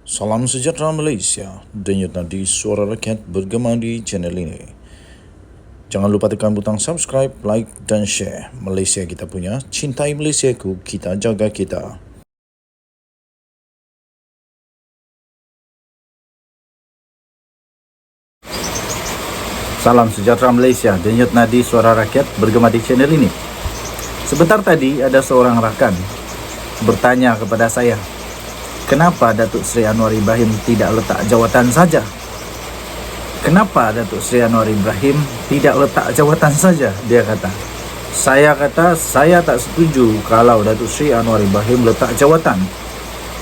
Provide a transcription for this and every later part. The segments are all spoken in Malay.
Salam sejahtera Malaysia, denyut nadi suara rakyat bergema di channel ini. Jangan lupa tekan butang subscribe, like dan share. Malaysia kita punya, cintai Malaysiaku, kita jaga kita. Salam sejahtera Malaysia, denyut nadi suara rakyat bergema di channel ini. Sebentar tadi ada seorang rakan bertanya kepada saya, kenapa Datuk Seri Anwar Ibrahim tidak letak jawatan saja? Kenapa Datuk Seri Anwar Ibrahim tidak letak jawatan saja? Dia kata. Saya tak setuju kalau Datuk Seri Anwar Ibrahim letak jawatan.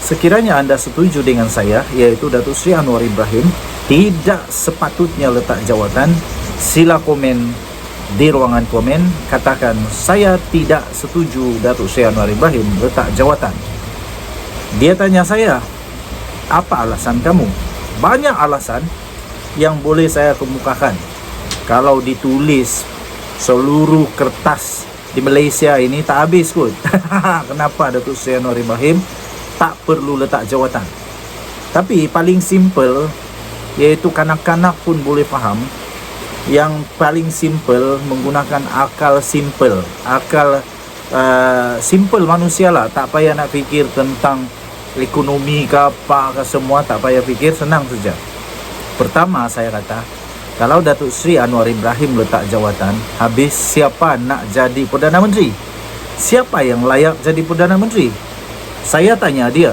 Sekiranya anda setuju dengan saya, yaitu Datuk Seri Anwar Ibrahim tidak sepatutnya letak jawatan, sila komen di ruangan komen, katakan saya tidak setuju Datuk Seri Anwar Ibrahim letak jawatan. Dia tanya saya, apa alasan kamu? Banyak alasan yang boleh saya kemukakan. Kalau ditulis seluruh kertas di Malaysia ini tak habis kot. Kenapa Datuk Seri Anwar Ibrahim tak perlu letak jawatan? Tapi paling simple, iaitu kanak-kanak pun boleh faham. Yang paling simple menggunakan akal simple. Akal simple manusia lah. Tak payah nak fikir tentang ekonomi ke apa ke semua, tak payah fikir, senang saja. Pertama saya kata, kalau Datuk Seri Anwar Ibrahim letak jawatan, habis siapa nak jadi Perdana Menteri? Siapa yang layak jadi Perdana Menteri? Saya tanya dia,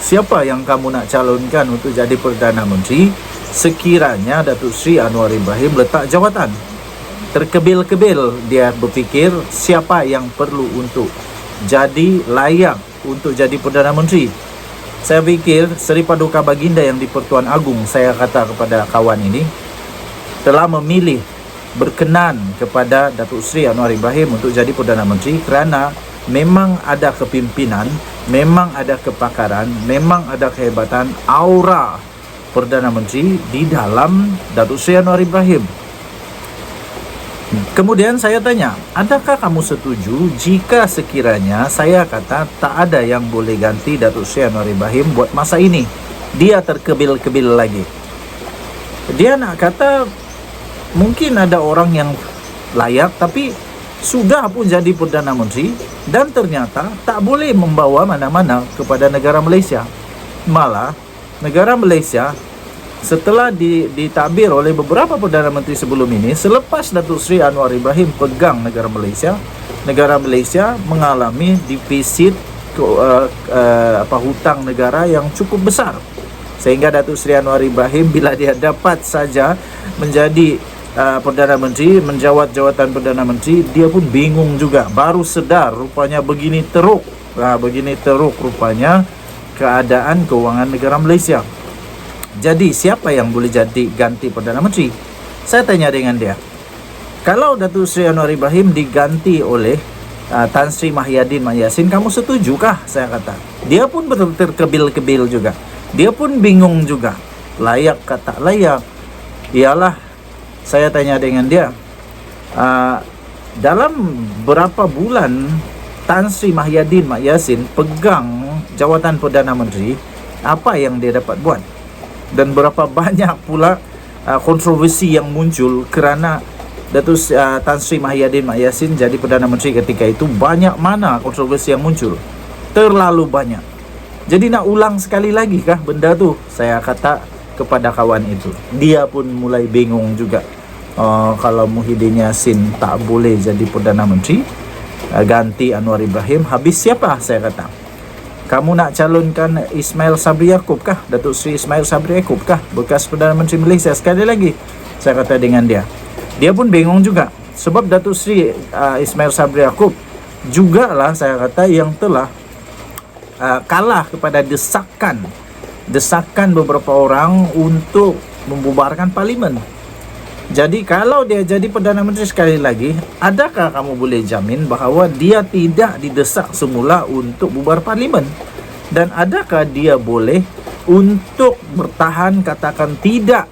siapa yang kamu nak calonkan untuk jadi Perdana Menteri sekiranya Datuk Seri Anwar Ibrahim letak jawatan? Terkebil-kebil dia berfikir siapa yang perlu untuk jadi layak untuk jadi Perdana Menteri. Saya fikir Seri Paduka Baginda yang di Pertuan Agong, saya kata kepada kawan ini, telah memilih berkenan kepada Datuk Seri Anwar Ibrahim untuk jadi Perdana Menteri kerana memang ada kepimpinan, memang ada kepakaran, memang ada kehebatan, aura Perdana Menteri di dalam Datuk Seri Anwar Ibrahim. Kemudian saya tanya, adakah kamu setuju jika sekiranya saya kata tak ada yang boleh ganti Datuk Seri Anwar Ibrahim buat masa ini? Dia terkebil-kebil lagi. Dia nak kata mungkin ada orang yang layak tapi sudah pun jadi Perdana Menteri dan ternyata tak boleh membawa mana-mana kepada negara Malaysia. Malah negara Malaysia setelah ditakbir oleh beberapa Perdana Menteri sebelum ini, selepas Datuk Seri Anwar Ibrahim pegang negara Malaysia mengalami defisit hutang negara yang cukup besar. Sehingga Datuk Seri Anwar Ibrahim bila dia dapat saja menjadi Perdana Menteri, menjawat jawatan Perdana Menteri, dia pun bingung juga. Baru sedar rupanya begini teruk rupanya keadaan keuangan negara Malaysia. Jadi siapa yang boleh jadi ganti Perdana Menteri? Saya tanya dengan dia, kalau Datuk Seri Anwar Ibrahim diganti oleh Tan Sri Mahyadin Mak Yassin, kamu setujukah? Saya kata. Dia pun terkebil-kebil juga. Dia pun bingung juga. Layak ke tak layak? Ialah, saya tanya dengan dia, dalam berapa bulan Tan Sri Mahyadin Mak Yassin pegang jawatan Perdana Menteri, apa yang dia dapat buat? Dan berapa banyak pula kontroversi yang muncul kerana Datuk Tan Sri Mahyadin Mak Yassin jadi Perdana Menteri ketika itu. Banyak mana kontroversi yang muncul? Terlalu banyak. Jadi nak ulang sekali lagi kah benda tu? Saya kata kepada kawan itu. Dia pun mulai bingung juga. Kalau Muhyiddin Yassin tak boleh jadi Perdana Menteri, ganti Anwar Ibrahim, habis siapa? Saya kata, kamu nak calonkan Ismail Sabri Yaakob kah? Datuk Seri Ismail Sabri Yaakob kah? Bekas Perdana Menteri Malaysia sekali lagi. Saya kata dengan dia. Dia pun bingung juga. Sebab Datuk Seri Ismail Sabri Yaakob jugalah saya kata yang telah kalah kepada desakan beberapa orang untuk membubarkan parlimen. Jadi kalau dia jadi Perdana Menteri sekali lagi, adakah kamu boleh jamin bahawa dia tidak didesak semula untuk bubar parlimen? Dan adakah dia boleh untuk bertahan katakan tidak,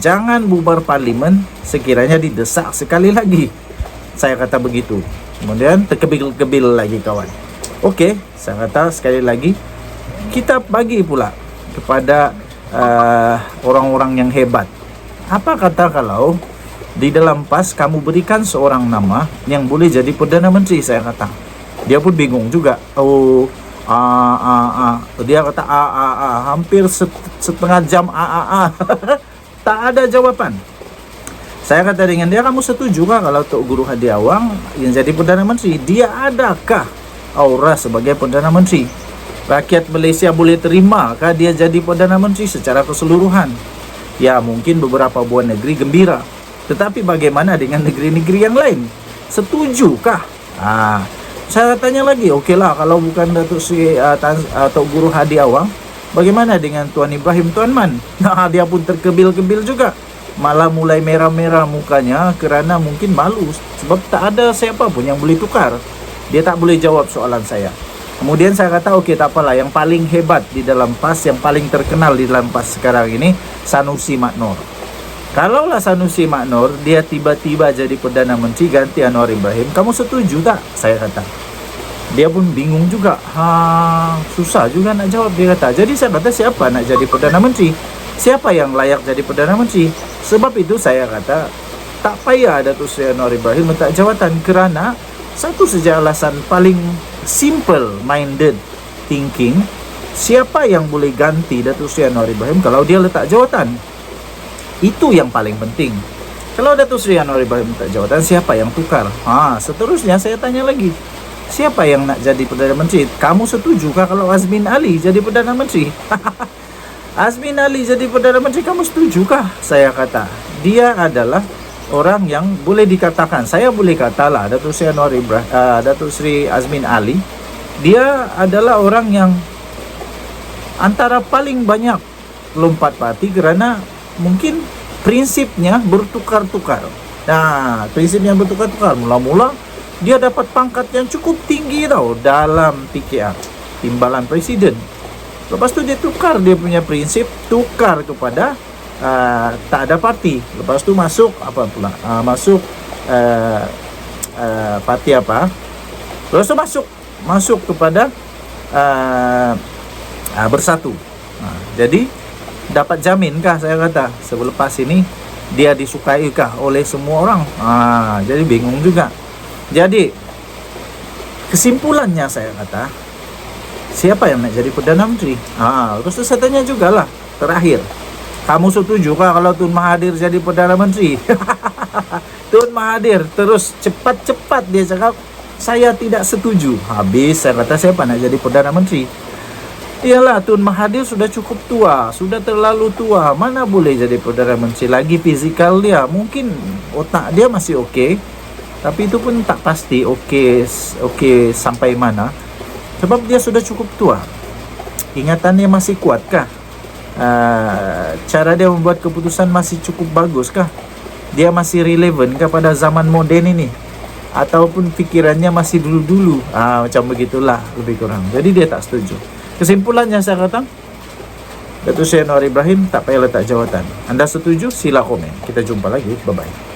jangan bubar parlimen sekiranya didesak sekali lagi? Saya kata begitu. Kemudian terkebil-kebil lagi kawan. Okey, saya kata sekali lagi, kita bagi pula kepada orang-orang yang hebat. Apa kata kalau di dalam PAS kamu berikan seorang nama yang boleh jadi Perdana Menteri, saya kata. Dia pun bingung juga. Dia kata hampir setengah jam tak ada jawaban. Saya kata dengan dia, kamu setuju kah kalau Tok Guru Hadi Awang yang jadi Perdana Menteri? Dia adakah aura sebagai Perdana Menteri? Rakyat Malaysia boleh terima kah dia jadi Perdana Menteri secara keseluruhan? Ya, mungkin beberapa buah negeri gembira. Tetapi bagaimana dengan negeri-negeri yang lain? Setujukah? Saya tanya lagi, okeylah kalau bukan Datuk Seri Tok Guru Hadi Awang, bagaimana dengan Tuan Ibrahim Tuan Man? Nah, dia pun terkebil-kebil juga. Malah mulai merah-merah mukanya kerana mungkin malu sebab tak ada siapa pun yang boleh tukar. Dia tak boleh jawab soalan saya. Kemudian saya kata, okey, tak apalah, yang paling hebat di dalam PAS, yang paling terkenal di dalam PAS sekarang ini, Sanusi Mak Nor. Kalaulah Sanusi Mak Nor dia tiba-tiba jadi Perdana Menteri ganti Anwar Ibrahim, kamu setuju tak? Saya kata. Dia pun bingung juga. Susah juga nak jawab, dia kata. Jadi saya kata, siapa nak jadi Perdana Menteri? Siapa yang layak jadi Perdana Menteri? Sebab itu saya kata, tak payah Datuk Seri Anwar Ibrahim letak jawatan, kerana satu saja alasan paling simple minded thinking, siapa yang boleh ganti Datuk Seri Anwar Ibrahim kalau dia letak jawatan? Itu yang paling penting. Kalau Datuk Seri Anwar Ibrahim letak jawatan, siapa yang tukar? Seterusnya saya tanya lagi, siapa yang nak jadi Perdana Menteri? Kamu setujukah kalau Azmin Ali jadi Perdana Menteri? Azmin Ali jadi Perdana Menteri, kamu setujukah? Saya kata, dia adalah orang yang boleh dikatakan, saya boleh katalah Datuk Seri Anwar Ibrahim, Datuk Seri Azmin Ali, dia adalah orang yang antara paling banyak lompat parti kerana mungkin prinsipnya bertukar-tukar. Nah, prinsipnya bertukar-tukar. Mula-mula dia dapat pangkat yang cukup tinggi tau dalam PKR, Timbalan Presiden. Lepas tu dia tukar dia punya prinsip, tukar kepada tak ada parti. Lepas tu masuk apa pula? Parti apa? Lepas tu masuk kepada Bersatu. Jadi dapat jaminkah, saya kata, selepas ini dia disukaikah oleh semua orang? Jadi bingung juga. Jadi kesimpulannya saya kata, siapa yang nak jadi Perdana Menteri? Terus saya tanya jugalah terakhir, kamu setujukah kalau Tun Mahathir jadi Perdana Menteri? Tun Mahathir terus cepat-cepat dia cakap, saya tidak setuju. Habis saya kata, siapa nak jadi Perdana Menteri? Iyalah, Tun Mahathir sudah cukup tua, sudah terlalu tua, mana boleh jadi Perdana Menteri lagi. Fizikal dia, mungkin otak dia masih okey, tapi itu pun tak pasti okey sampai mana, sebab dia sudah cukup tua. Ingatannya masih kuatkah? Cara dia membuat keputusan masih cukup baguskah? Dia masih relevan kepada zaman moden ini? Ataupun fikirannya masih dulu-dulu? Macam begitulah lebih kurang. Jadi dia tak setuju. Kesimpulannya saya kata, Datuk Seri Anwar Ibrahim tak payah letak jawatan. Anda setuju? Sila komen. Kita jumpa lagi. Bye-bye.